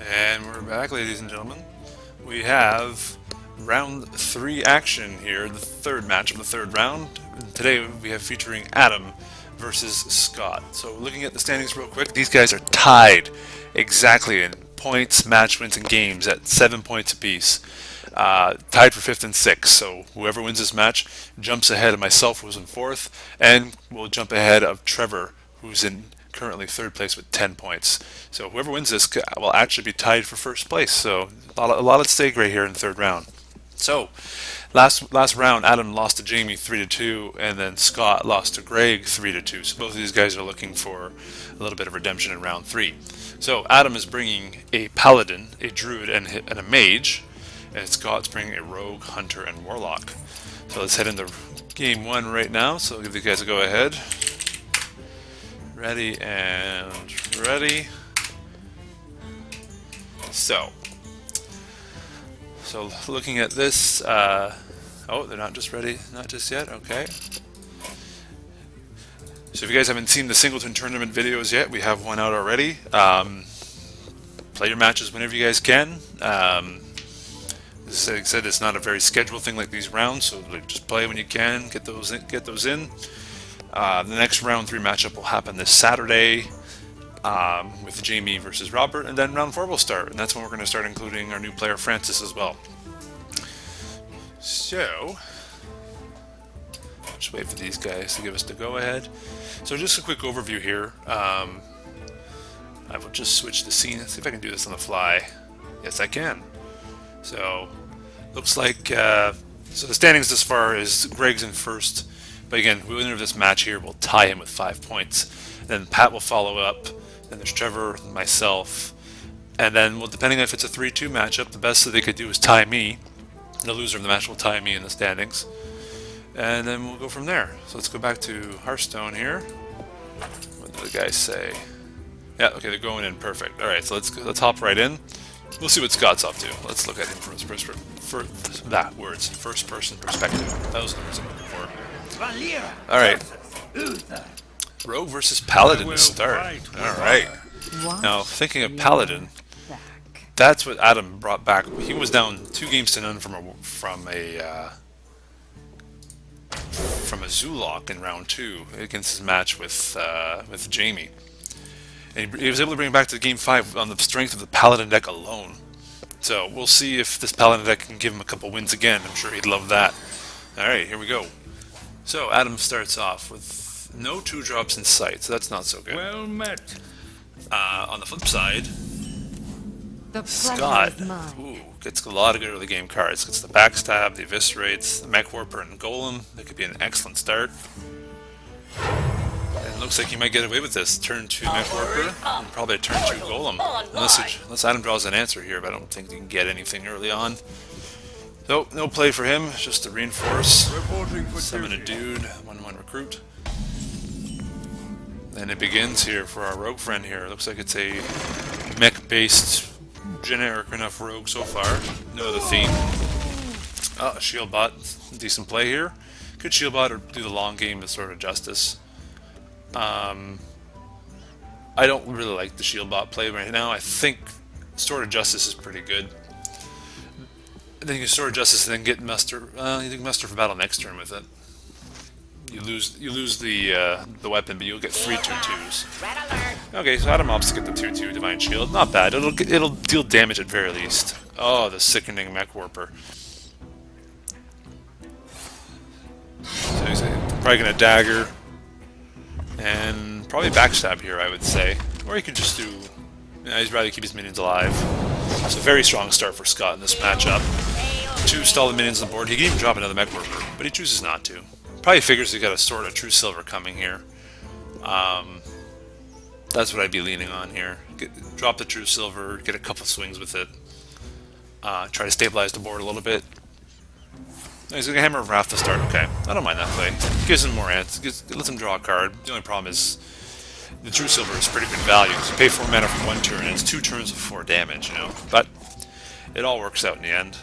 And we're back, ladies and gentlemen. We have round 3 action here, the third match of the third round. Today we have featuring Adam versus Scott. So looking at the standings real quick, these guys are tied exactly in points, match wins, and games at 7 points apiece. Tied for 5th and 6th, so whoever wins this match jumps ahead of myself, who's in 4th, and will jump ahead of Trevor, who's in currently 3rd place with 10 points. So whoever wins this will actually be tied for 1st place, so a lot at stake right here in the 3rd round. So last round, Adam lost to Jamie 3-2, and then Scott lost to Greg 3-2. So both of these guys are looking for a little bit of redemption in round 3. So Adam is bringing a paladin, a druid, and a mage, and Scott's bringing a rogue, hunter, and warlock. So let's head into game 1 right now. So I'll give you guys a go ahead. Ready and ready. So looking at this, oh, they're not just ready, not just yet, okay. So if you guys haven't seen the Singleton Tournament videos yet, we have one out already. Play your matches whenever you guys can. As I said, it's not a very scheduled thing like these rounds, so just play when you can, get those in. The next round 3 matchup will happen this Saturday with Jamie versus Robert, and then round 4 will start, and that's when we're going to start including our new player Francis as well. So just wait for these guys to give us the go-ahead. So just a quick overview here. I will just switch the scene. Let's see if I can do this on the fly. Yes, I can. So looks like so the standings this far is Greg's in 1st, but again, the winner of this match here will tie him with 5 points. Then Pat will follow up. Then there's Trevor, myself, and then, well, depending on if it's a 3-2 matchup, the best that they could do is tie me. The loser of the match will tie me in the standings, and then we'll go from there. So let's go back to Hearthstone here. What do the guys say? Yeah, okay, they're going in perfect. All right, so let's hop right in. We'll see what Scott's up to. Let's look at him from his first person perspective. That was the words I'm looking for. All right. Rogue versus Paladin to start. Alright. Now, thinking of Paladin, that's what Adam brought back. He was down 2 games to none from a Zulok in round 2 against his match with Jamie. And he was able to bring it back to game 5 on the strength of the Paladin deck alone. So we'll see if this Paladin deck can give him a couple wins again. I'm sure he'd love that. Alright, here we go. So Adam starts off with no 2-drops in sight, so that's not so good. Well met. On the flip side, Scott gets a lot of good early game cards. Gets the Backstab, the Eviscerates, the Mech Warper, and Golem. That could be an excellent start. And it looks like he might get away with this. Turn 2 Mech Warper, and probably a turn 2 Golem. Unless Adam draws an answer here, but I don't think he can get anything early on. So, no play for him, just to reinforce. Summon a dude, 1/1 recruit. And it begins here for our rogue friend here. Looks like it's a mech-based, generic enough rogue so far. No other theme. Oh, shield bot. Decent play here. Could shield bot or do the long game with Sword of Justice. I don't really like the shield bot play right now. I think Sword of Justice is pretty good. And then you can Sword of Justice and then get Muster. You can Muster for battle next turn with it. You lose the weapon, but you'll get 3 2/2s. Okay, so Adam opts to get the 2/2 Divine Shield. Not bad. It'll deal damage at very least. Oh, the sickening Mech Warper. So he's probably gonna dagger and probably backstab here, I would say, or he could just do. He'd rather keep his minions alive. So very strong start for Scott in this matchup. 2 stalled minions on the board. He can even drop another Mech Warper, but he chooses not to. Probably figures he got a Sword of True Silver coming here. That's what I'd be leaning on here. Drop the True Silver, get a couple swings with it. Try to stabilize the board a little bit. He's going to Hammer of Wrath to start. Okay, I don't mind that play. Gives him more answers. Lets him draw a card. The only problem is the True Silver is pretty good value. So you pay 4 mana for 1 turn, and it's 2 turns of 4 damage, you know. But it all works out in the end.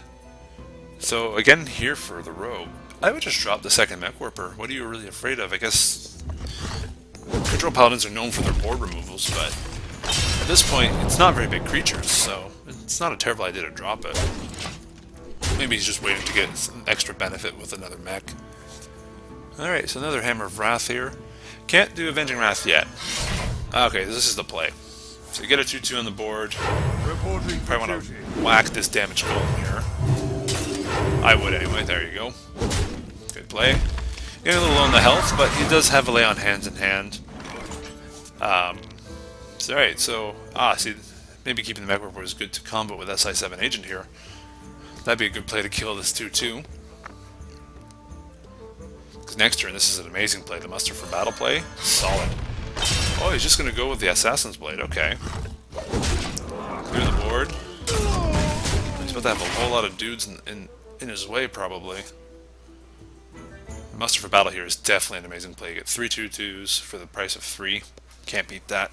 So again, here for the Rogue, I would just drop the 2nd Mech Warper. What are you really afraid of? I guess Control Paladins are known for their board removals, but at this point, it's not very big creatures, so It's not a terrible idea to drop it. Maybe he's just waiting to get some extra benefit with another mech. Alright, so another Hammer of Wrath here. Can't do Avenging Wrath yet. Okay, this is the play. So you get a 2-2 on the board. Probably want to whack this damage golem here. I would anyway, there you go. Good play. Getting a little low on the health, but he does have a lay on hands in hand. Alright, so, see, maybe keeping the mech warper is good to combo with SI7 agent here. That'd be a good play to kill this 2-2. Because next turn, this is an amazing play. The muster for battle play, solid. Oh, he's just going to go with the Assassin's Blade, okay. Clear the board. He's about to have a whole lot of dudes in his way, probably. The muster for battle here is definitely an amazing play. You get 3 2-2s for the price of 3. Can't beat that.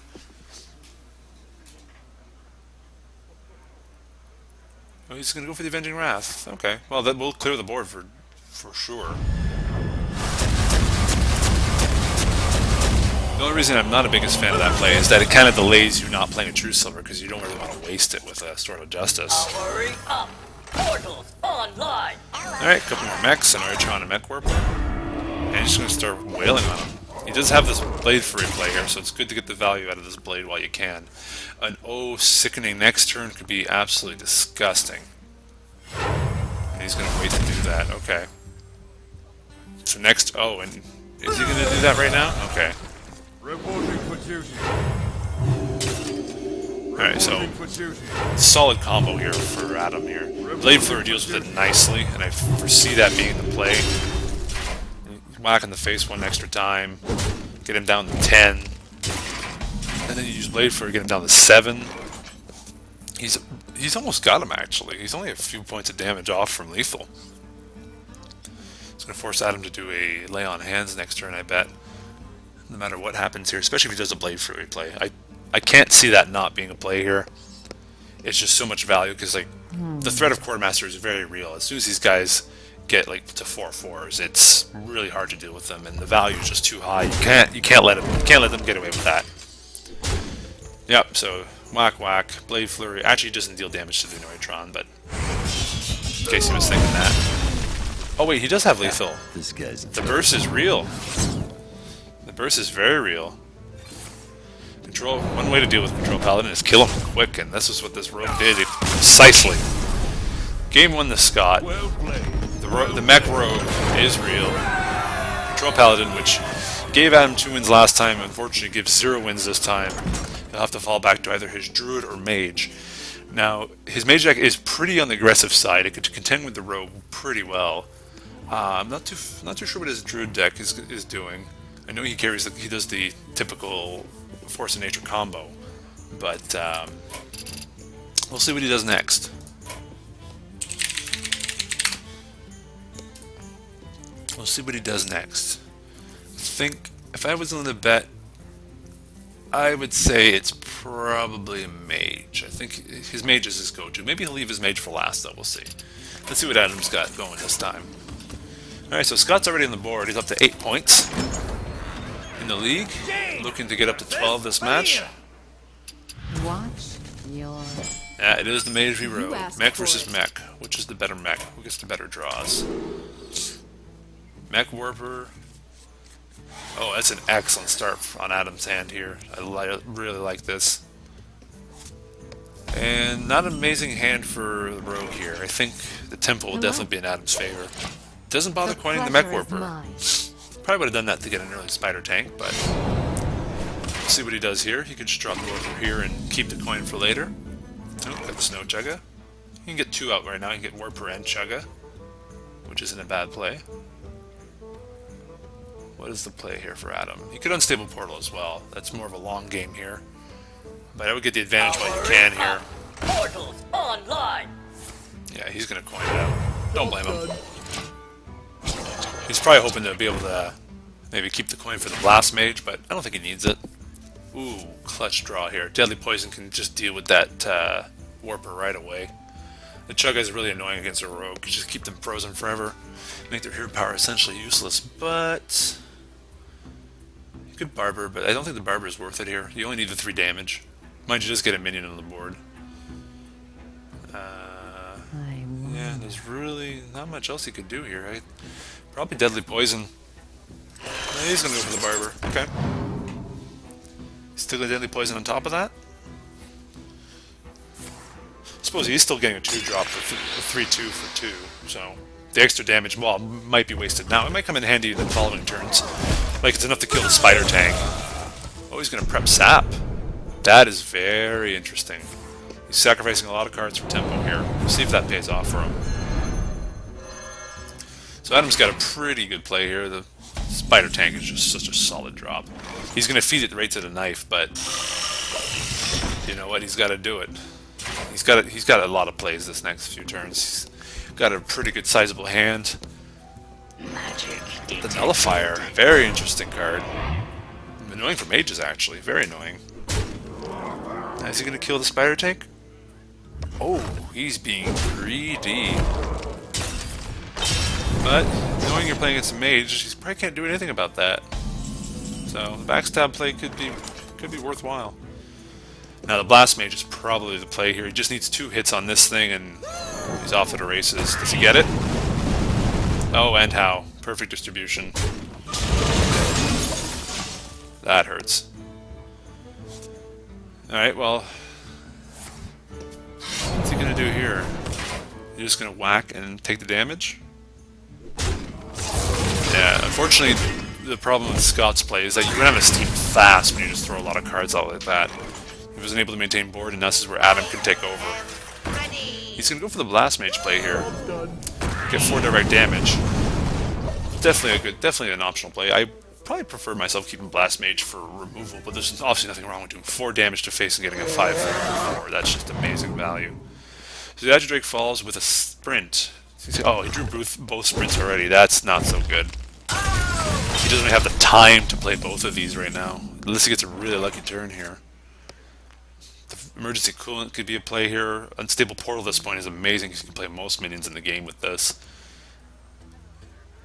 Oh, he's going to go for the Avenging Wrath. Okay, well, that will clear the board for sure. The only reason I'm not a biggest fan of that play is that it kind of delays you not playing a True Silver because you don't really want to waste it with a Sword of Justice. Hurry up! Portals online! Alright, a couple more mechs, an RecStone and a Mech Warper. And he's just going to start wailing on him. He does have this Blade Fury play here, so it's good to get the value out of this Blade while you can. An sickening next turn could be absolutely disgusting. And he's going to wait to do that, okay. So next, and is he going to do that right now? Okay. Reporting for duty. Alright, so solid combo here for Adam here. Blade Flurry deals with it nicely, and I foresee that being the play. Whack in the face one extra time, get him down to 10, and then you use Blade Flurry to get him down to 7. He's almost got him actually. He's only a few points of damage off from lethal. It's going to force Adam to do a lay on hands next turn, I bet. No matter what happens here, especially if he does a Blade Fury play. I can't see that not being a play here. It's just so much value because like the threat of Quartermaster is very real. As soon as these guys get like to 4/4s, it's really hard to deal with them, and the value is just too high. You can't let them get away with that. Yep. So whack whack, Blade Flurry. Actually, it doesn't deal damage to the Neutron, but in case he was thinking that. Oh wait, he does have lethal. This guy's the burst is real. The burst is very real. One way to deal with Control Paladin is kill him quick, and this is what this rogue did precisely. Game 1 to Scott. The mech rogue is real. Control Paladin, which gave Adam 2 wins last time, unfortunately gives 0 wins this time. He'll have to fall back to either his Druid or Mage. Now, his Mage deck is pretty on the aggressive side. It could contend with the rogue pretty well. I'm not too sure what his Druid deck is doing. I know he does the typical Force of Nature combo, but we'll see what he does next. We'll see what he does next. I think if I was willing to bet, I would say it's probably a Mage. I think his Mage is his go-to. Maybe he'll leave his Mage for last, though. We'll see. Let's see what Adam's got going this time. Alright, so Scott's already on the board. He's up to 8 points in the league. Looking to get up to 12 this match. Watch your... Yeah, it is the Mage v Rogue. Mech versus Mech. Which is the better Mech? Who gets the better draws? Mech Warper. Oh, that's an excellent start on Adam's hand here. I really like this. And not an amazing hand for the Rogue here. I think the tempo will definitely be in Adam's favor. Doesn't bother coining the Mech Warper. Probably would have done that to get an early Spider Tank, but we'll see what he does here. He could just drop the Warper here and keep the coin for later. Oh, got the Snow Chugga. You can get 2 out right now. You can get Warper and Chugga, which isn't a bad play. What is the play here for Adam? He could Unstable Portal as well. That's more of a long game here. But I would get the advantage while you can here. Portals online! Yeah, he's going to coin it out. Don't blame him. He's probably hoping to be able to maybe keep the coin for the Blast Mage, but I don't think he needs it. Ooh, clutch draw here. Deadly Poison can just deal with that Warper right away. The Chugga is really annoying against a Rogue. Just keep them frozen forever. Make their hero power essentially useless, but... you could Barber, but I don't think the Barber is worth it here. You only need the 3 damage. Mind you, just get a minion on the board. I wonder. Yeah, there's really not much else he could do here, right? Probably Deadly Poison. Yeah, he's gonna go for the Barber. Okay. Still got Deadly Poison on top of that? I suppose he's still getting a 2-drop for 3-2 for 2, so the extra damage, well, might be wasted now. It might come in handy in the following turns. Like, it's enough to kill the Spider Tank. Oh, he's gonna prep Sap. That is very interesting. He's sacrificing a lot of cards for tempo here. See if that pays off for him. So Adam's got a pretty good play here. The Spider Tank is just such a solid drop. He's going to feed it right to the knife, but you know what? He's got to do it. He's got a lot of plays this next few turns. He's got a pretty good sizable hand. The Nullifier, very interesting card. Annoying for mages, actually. Very annoying. Now, is he going to kill the Spider Tank? Oh, he's being greedy. But, knowing you're playing against a mage, you probably can't do anything about that. So, the backstab play could be worthwhile. Now, the Blast Mage is probably the play here. He just needs 2 hits on this thing, and he's off to the races. Does he get it? Oh, and how. Perfect distribution. That hurts. Alright, well... what's he gonna do here? You're just gonna whack and take the damage? Yeah, unfortunately, the problem with Scott's play is that you run out of steam fast when you just throw a lot of cards out like that. He wasn't able to maintain board, and this is where Adam can take over. He's gonna go for the Blast Mage play here. Get 4 direct damage. Definitely an optional play. I probably prefer myself keeping Blast Mage for removal, but there's obviously nothing wrong with doing 4 damage to face and getting a 5/4. That's just amazing value. So the Agile Drake falls with a sprint. Oh, he drew both sprints already. That's not so good. He doesn't have the time to play both of these right now, unless he gets a really lucky turn here. The Emergency Coolant could be a play here. Unstable Portal at this point is amazing because you can play most minions in the game with this.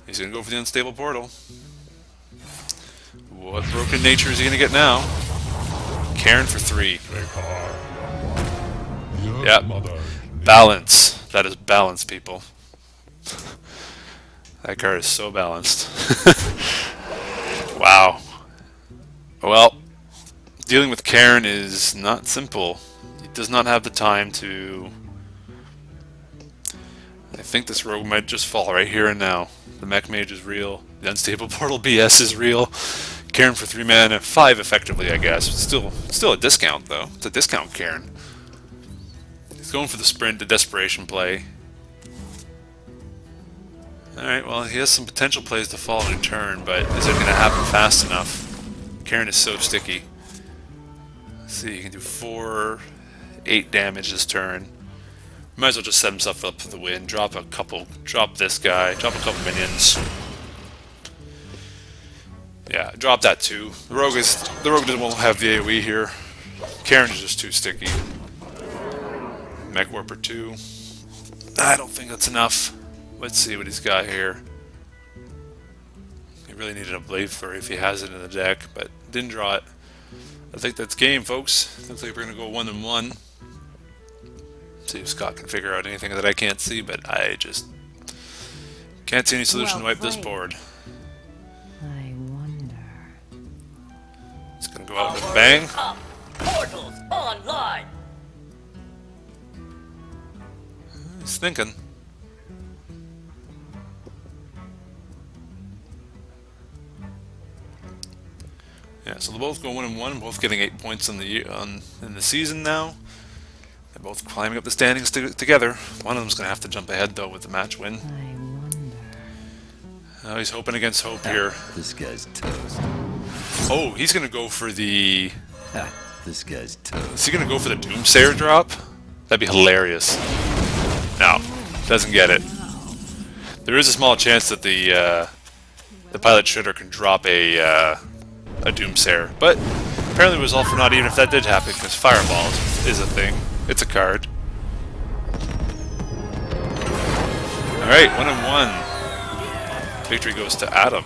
He's going to go for the Unstable Portal. What broken nature is he going to get now? Karen for 3. Yep. Balance. That is balance, people. That card is so balanced. Wow. Well, dealing with Karen is not simple. He does not have the time to... I think this rogue might just fall right here and now. The Mech Mage is real. The Unstable Portal BS is real. Karen for 3 mana, 5 effectively, I guess. Still a discount, though. It's a discount Karen. He's going for the sprint, the desperation play. Alright, well, he has some potential plays the following turn, but is it going to happen fast enough? Karen is so sticky. Let's see, he can do 8 damage this turn. Might as well just set himself up for the win. Drop this guy, drop a couple minions. Yeah, drop that too. The rogue won't have the AoE here. Karen is just too sticky. Mech Warper 2. I don't think that's enough. Let's see what he's got here. He really needed a Blade Flurry if he has it in the deck, but didn't draw it. I think that's game, folks. Looks like we're going to go 1-1. See if Scott can figure out anything that I can't see, but I just can't see any solution to wipe this board. I wonder. It's going to go out with a bang. Up. Portals online. He's thinking. Yeah, so they'll both go 1-1, both getting 8 points in the season now. They're both climbing up the standings together. One of them's going to have to jump ahead, though, with the match win. I wonder. Oh, he's hoping against hope here. This guy's toast. Oh, he's going to go for the... This guy's toast. Is he going to go for the Doomsayer drop? That'd be hilarious. No, doesn't get it. There is a small chance that the Pilot Shredder can drop a Doomsayer, but apparently it was all for naught even if that did happen, because Fireball is a thing. It's a card. Alright, 1-1. Victory goes to Adam.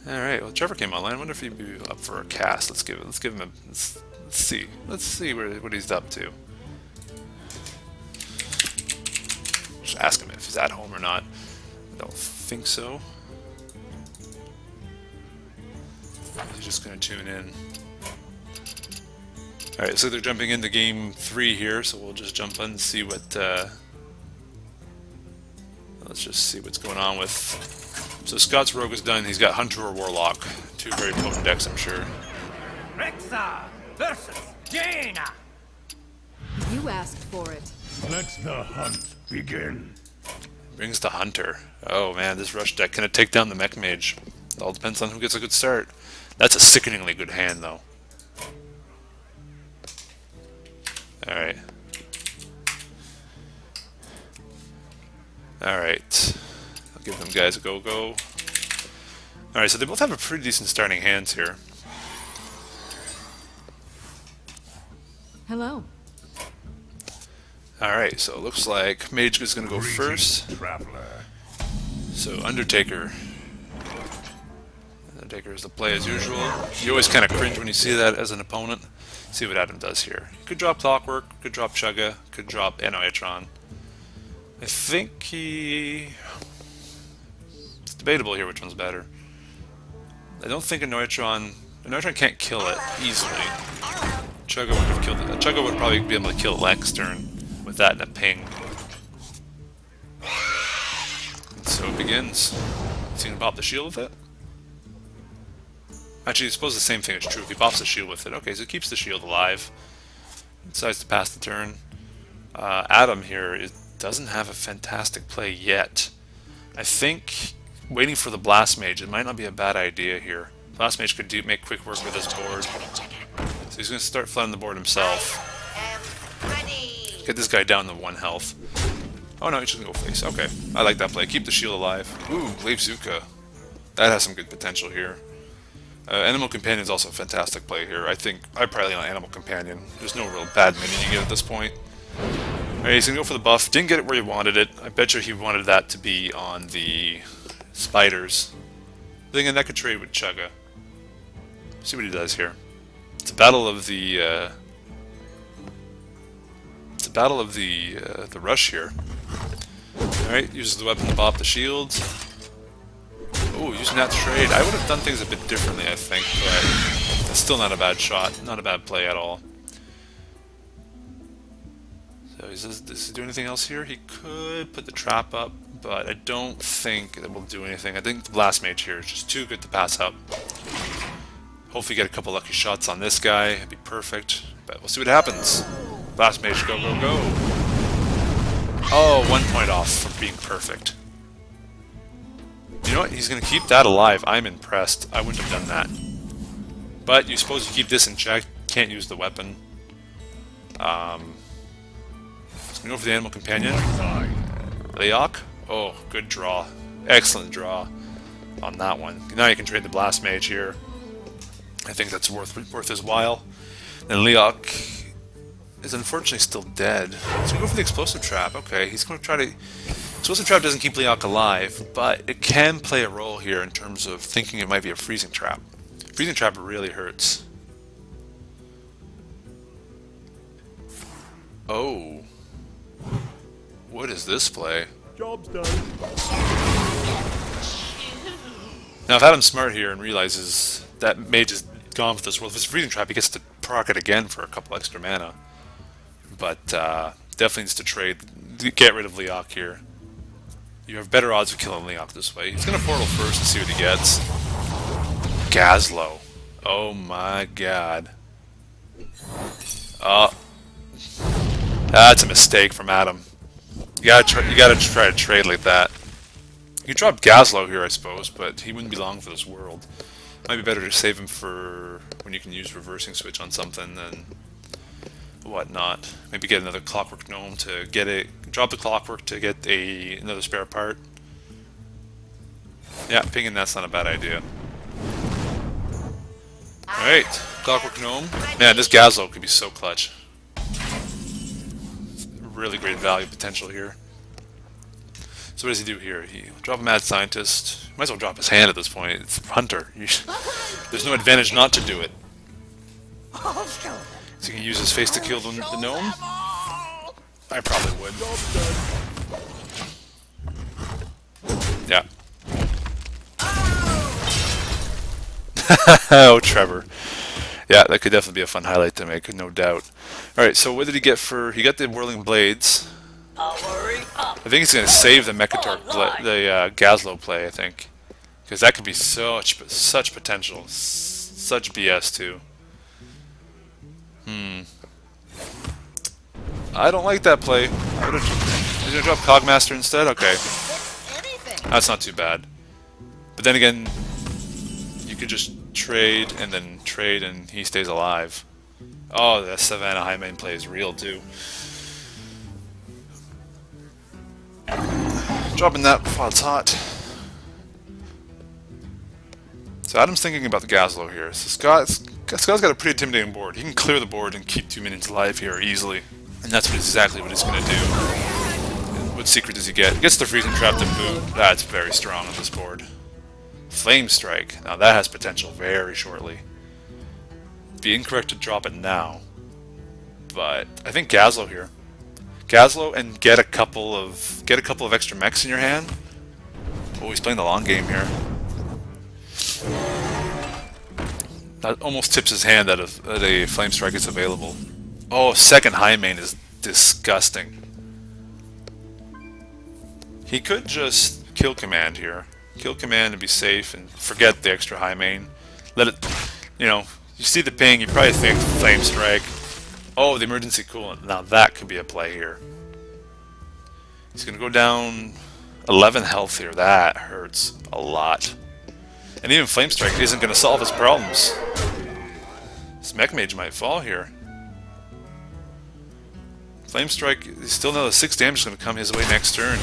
All right. Well, Trevor came online. I wonder if he'd be up for a cast. Let's give him a. Let's see. Let's see what he's up to. Just ask him if he's at home or not. I don't think so. He's just gonna tune in. All right. So they're jumping into game 3 here. So we'll just jump in and see what. Let's just see what's going on with. So Scott's Rogue is done. He's got Hunter or Warlock. Two very potent decks, I'm sure. Rexa versus Jaina. You asked for it. Let the hunt begin. Brings the Hunter. Oh man, this rush deck. Can it take down the Mech Mage? It all depends on who gets a good start. That's a sickeningly good hand, though. Alright. Alright. I'll give them guys a go-go. Alright, so they both have a pretty decent starting hands here. Hello. Alright, so it looks like Mage is going to go first. Traveler. So Undertaker. Undertaker is the play as usual. You always kind of cringe when you see that as an opponent. See what Adam does here. Could drop Clockwork, could drop Chugga, could drop Anoetron. I think he... It's debatable here which one's better. I don't think Anoetron can't kill it easily. Chugga would have killed it. Chugga would probably be able to kill RecStone with that and a ping. And so it begins. Is he gonna pop the shield with it? Actually, I suppose the same thing is true. If he pops the shield with it, okay, so it keeps the shield alive. Decides to pass the turn. Adam here doesn't have a fantastic play yet. I think waiting for the Blast Mage, it might not be a bad idea here. Blast Mage could make quick work with his board. So he's going to start flooding the board himself. Get this guy down to 1 health. Oh no, he's just going to go face. Okay, I like that play. Keep the shield alive. Ooh, Glaive Zuka. That has some good potential here. Animal Companion is also a fantastic play here. I think I'd probably on Animal Companion. There's no real bad minion you get at this point. Alright, he's going to go for the buff. Didn't get it where he wanted it. I bet you he wanted that to be on the spiders. Thinking that could trade with Chugga. See what he does here. It's a battle of the the rush here. Alright, uses the weapon to pop the shield. Oh, using that to trade. I would have done things a bit differently, I think, but it's still not a bad shot. Not a bad play at all. So does he do anything else here? He could put the trap up, but I don't think it will do anything. I think the Blast Mage here is just too good to pass up. Hopefully get a couple lucky shots on this guy. It'd be perfect, but we'll see what happens. Blast Mage, go, go, go. Oh, 1 point off from being perfect. You know what? He's going to keep that alive. I'm impressed. I wouldn't have done that. But you suppose you keep this in check. Can't use the weapon. He's going to go for the Animal Companion. Leok. Oh, good draw. Excellent draw on that one. Now you can trade the Blast Mage here. I think that's worth his while. And Leok is unfortunately still dead. He's going to go for the Explosive Trap. Okay, he's going to try to... Explosive Trap doesn't keep Leok alive, but it can play a role here in terms of thinking it might be a Freezing Trap. Freezing Trap really hurts. Oh. What is this play? Job's done. Now if Adam's smart here and realizes that Mage is gone with this world, if it's a Freezing Trap, he gets to proc it again for a couple extra mana. But definitely needs to trade. Get rid of Leok here. You have better odds of killing Leok this way. He's going to portal first and see what he gets. Gazlowe. Oh my god. That's a mistake from Adam. You gotta try to trade like that. You could drop Gazlowe here, I suppose, but he wouldn't be long for this world. Might be better to save him for when you can use Reversing Switch on something than whatnot. Maybe get another Clockwork Gnome to get it. Drop the Clockwork to get another spare part. Yeah, pinging that's not a bad idea. Alright, Clockwork Gnome. Man, this Gazlowe could be so clutch. Really great value potential here. So what does he do here? He drop a mad scientist. Might as well drop his hand at this point. It's hunter. There's no advantage not to do it. I'll show them. So he can use his face to kill the gnome. I probably would. Yeah. Oh, Trevor. Yeah, that could definitely be a fun highlight to make, no doubt. Alright, so what did he get for... He got the Whirling Blades. I think he's going to save the Mechatork, the Gazlo play, I think. Because that could be such potential. Such BS, too. I don't like that play. He's going to drop Cogmaster instead? Okay. That's not too bad. But then again, you could just trade and he stays alive. Oh, the Savannah High Main play is real too. Dropping that while it's hot. So Adam's thinking about the Gazlo here. So Scott's got a pretty intimidating board. He can clear the board and keep 2 minions alive here easily. And that's exactly what he's going to do. What secret does he get? He gets the Freezing Trap to boot. That's very strong on this board. Flame Strike. Now that has potential very shortly. Be incorrect to drop it now. But I think Gazlo here. Gazlo and get a couple of extra mechs in your hand. Oh, he's playing the long game here. That almost tips his hand that a Flame Strike is available. Oh, second High Main is disgusting. He could just kill command here. Kill command and be safe and forget the extra High Main. Let it, you see the ping, you probably think Flame Strike. Oh, the emergency coolant. Now that could be a play here. He's going to go down 11 health here. That hurts a lot. And even Flame Strike isn't going to solve his problems. This Mech Mage might fall here. Flame Strike, still another 6 damage is going to come his way next turn.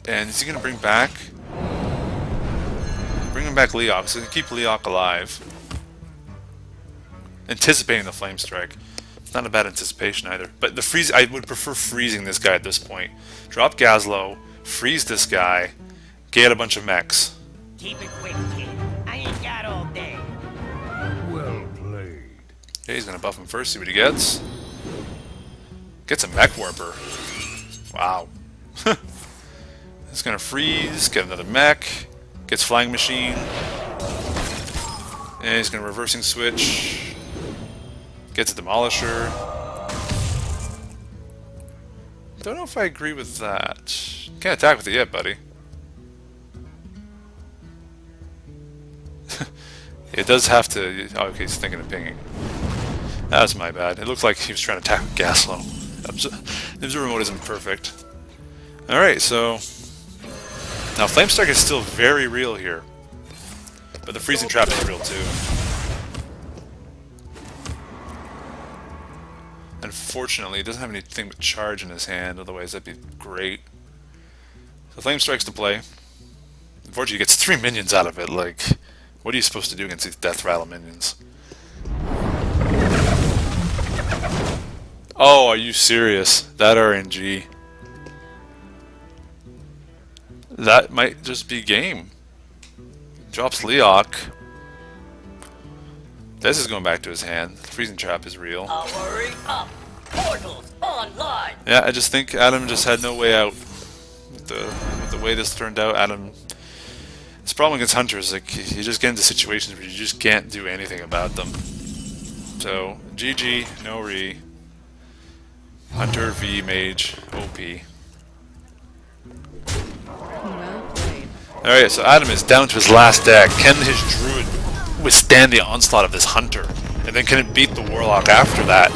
And is he going to bring back? Bringing back Leok, so he can keep Leok alive. Anticipating the Flame Strike. It's not a bad anticipation either. But the freeze, I would prefer freezing this guy at this point. Drop Gazlo, freeze this guy, get a bunch of mechs. Keep it quick, kid. I ain't got all day. Well played. Okay, he's going to buff him first, see what he gets. Gets a Mech Warper. Wow. He's going to freeze, get another mech, gets Flying Machine, and he's going to reversing switch, gets a Demolisher. Don't know if I agree with that. Can't attack with it yet, buddy. It does have to... Oh, okay, he's thinking of pinging. That's my bad. It looked like he was trying to attack with Gazlo. The observer mode isn't perfect. Alright, so... Now, Flame Strike is still very real here. But the Freezing Trap is real too. Unfortunately, he doesn't have anything but charge in his hand, otherwise that'd be great. So Flame Strike's to play. Unfortunately, he gets 3 minions out of it. Like, what are you supposed to do against these Death Rattle minions? Oh, are you serious? That RNG. That might just be game. Drops Leok. This is going back to his hand. The Freezing Trap is real. Hurry up! Portals online! Yeah, I just think Adam just had no way out. With the way this turned out, Adam... His problem against Hunters, like, you just get into situations where you just can't do anything about them. So, GG, no re. Hunter v Mage, OP. Well played. Alright, so Adam is down to his last deck. Can his Druid withstand the onslaught of this Hunter? And then can it beat the Warlock after that?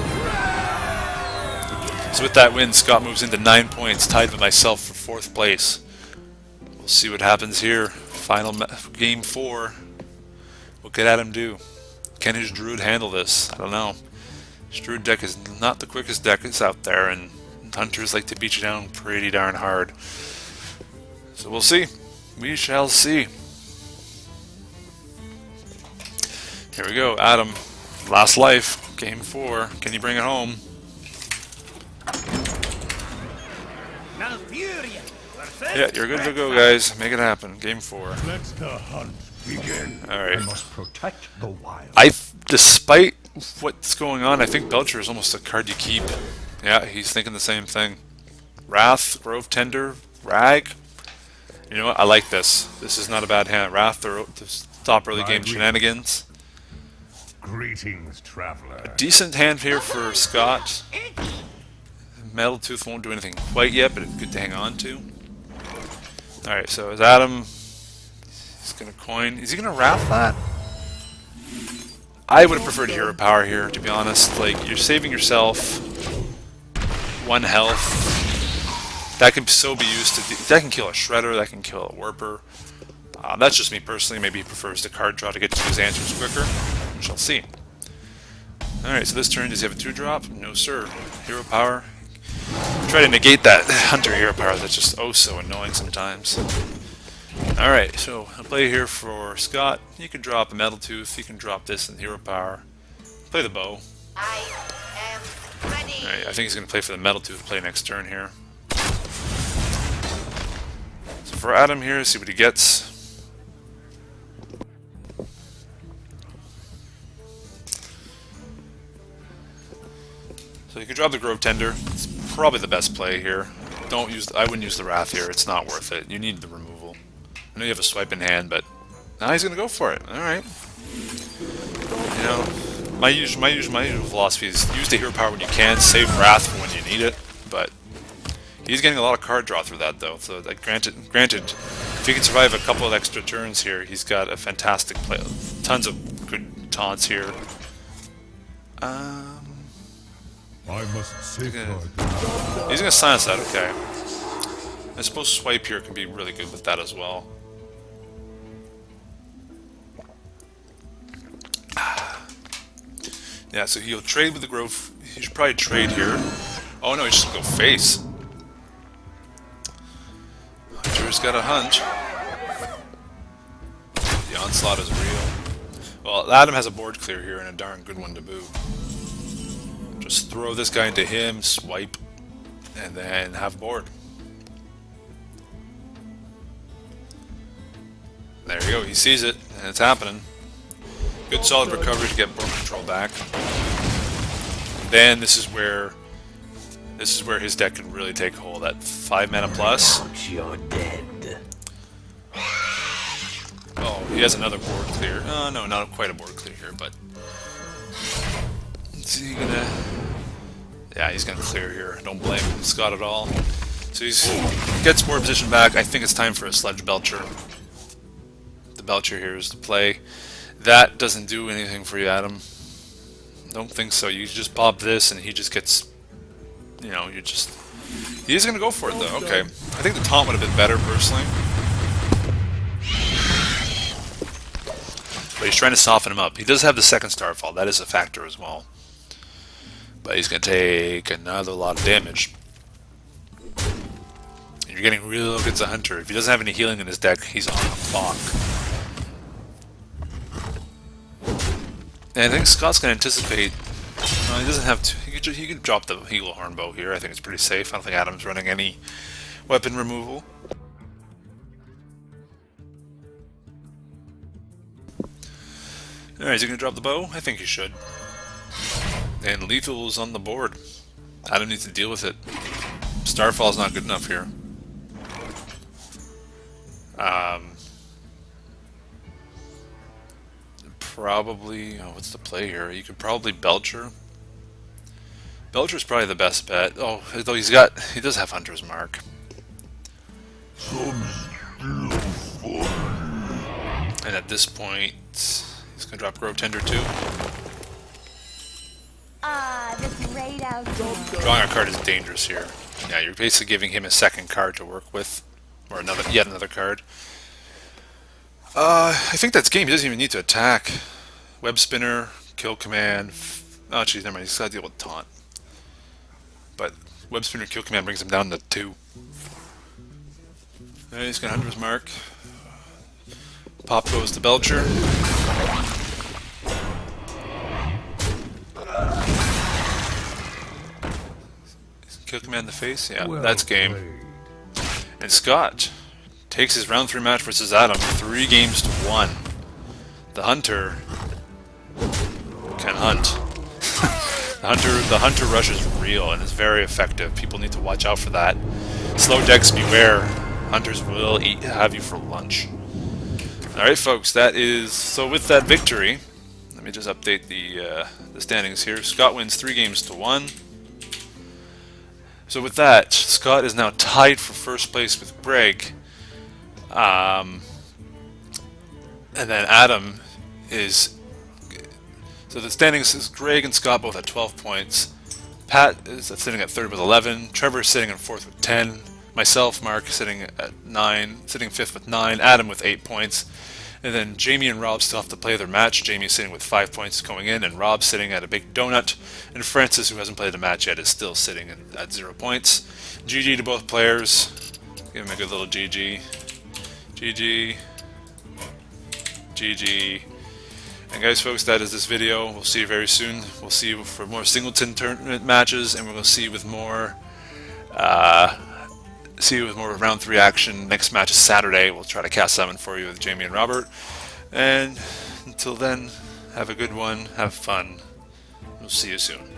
So with that win, Scott moves into 9 points, tied with myself for 4th place. We'll see what happens here. Final game 4. What could Adam do? Can his Druid handle this? I don't know. His Druid deck is not the quickest deck that's out there, and Hunters like to beat you down pretty darn hard. So we'll see. We shall see. Here we go, Adam. Last life, game 4. Can you bring it home? Malfuria. Yeah, you're good to go, guys. Make it happen. Game 4. Let the hunt begin. All right. I must protect the wild. Despite what's going on, I think Belcher is almost a card you keep. Yeah, he's thinking the same thing. Wrath, Grove Tender, Rag. You know what? I like this. This is not a bad hand. Wrath to stop early game shenanigans. Greetings, traveler. Decent hand here for Scott. Metal Tooth won't do anything quite yet, but it's good to hang on to. Alright, so is Adam... He's going to coin. Is he going to Wrath that? I would have preferred Hero Power here, to be honest. Like, you're saving yourself 1 health. That can so be used to... That can kill a Shredder, that can kill a Warper. That's just me personally. Maybe he prefers the card draw to get to his answers quicker. We shall see. Alright, so this turn, does he have a 2-drop? No, sir. Hero Power. Try to negate that Hunter Hero Power that's just oh so annoying sometimes. Alright, so I'll play here for Scott. You can drop a Metal Tooth, you can drop this in Hero Power. Play the bow. I am ready. Alright, I think he's going to play for the Metal Tooth play next turn here. So for Adam here, see what he gets. So you can drop the Grove Tender. It's probably the best play here. I wouldn't use the Wrath here. It's not worth it. You need the removal. I know you have a swipe in hand, but now he's gonna go for it. All right. You know, my usual philosophy is use the Hero Power when you can, save Wrath for when you need it. But he's getting a lot of card draw through that though. So that granted, if he can survive a couple of extra turns here, he's got a fantastic play. Tons of good taunts here. I must safeguard. He's gonna silence that, okay. I suppose swipe here can be really good with that as well. Yeah, so he'll trade with the Grove. He should probably trade here. Oh no, he should go face. Hunter's got a hunch. The onslaught is real. Well, Adam has a board clear here and a darn good one to boot. Just throw this guy into him, swipe, and then have board. There you go, he sees it, and it's happening. Good solid recovery to get board control back. Then this is where his deck can really take hold. At 5 mana plus. You're dead. Oh, he has another board clear. No, not quite a board clear here, but is he gonna? Yeah, he's gonna clear here. Don't blame Scott at all. So he gets board position back. I think it's time for a Sledge Belcher. The Belcher here is the play. That doesn't do anything for you, Adam. Don't think so. You just pop this and he just gets, you know, he's gonna go for it though. Okay. I think the taunt would have been better personally. But he's trying to soften him up. He does have the second Starfall. That is a factor as well. But he's gonna take another lot of damage. You're getting really low against a Hunter. If he doesn't have any healing in his deck, he's on the clock. And I think Scott's going to anticipate... he doesn't have to... He could drop the Eagle Horn Bow here. I think it's pretty safe. I don't think Adam's running any weapon removal. Alright, is he going to drop the bow? I think he should. And Lethal is on the board. Adam needs to deal with it. Starfall's not good enough here. Probably... Oh, what's the play here? You could probably Belcher. Belcher's probably the best bet. Oh, though he does have Hunter's Mark. And at this point, he's gonna drop Grove Tender too. The great outdoors. Drawing a card is dangerous here. Yeah, you're basically giving him a second card to work with, or yet another card. I think that's game. He doesn't even need to attack. Web Spinner, Kill Command. Oh, geez, never mind. He's got to deal with Taunt. But Web Spinner, Kill Command brings him down to 2. He's got Hunter's Mark. Pop goes to Belcher. Kill Command in the face? Yeah, Well that's game. played. And Scott takes his round 3 match versus Adam 3 games to 1. The Hunter can hunt. The hunter rush is real and is very effective. People need to watch out for that. Slow decks beware. Hunters will have you for lunch. Alright folks, that is... So with that victory, let me just update the standings here. Scott wins 3 games to 1. So with that, Scott is now tied for first place with Greg. And then Adam is... So the standings is Greg and Scott both at 12 points. Pat is sitting at third with 11. Trevor is sitting in fourth with 10. Myself, Mark, sitting at 9, sitting fifth with 9. Adam with 8 points. And then Jamie and Rob still have to play their match. Jamie is sitting with 5 points going in, and Rob sitting at a big donut. And Francis, who hasn't played a match yet, is still sitting at 0 points. GG to both players. Give him a good little GG. GG. GG. And guys, folks, that is this video. We'll see you very soon. We'll see you for more singleton tournament matches, and we're going to see you with more round 3 action. Next match is Saturday. We'll try to cast 7 for you with Jamie and Robert. And until then, have a good one. Have fun. We'll see you soon.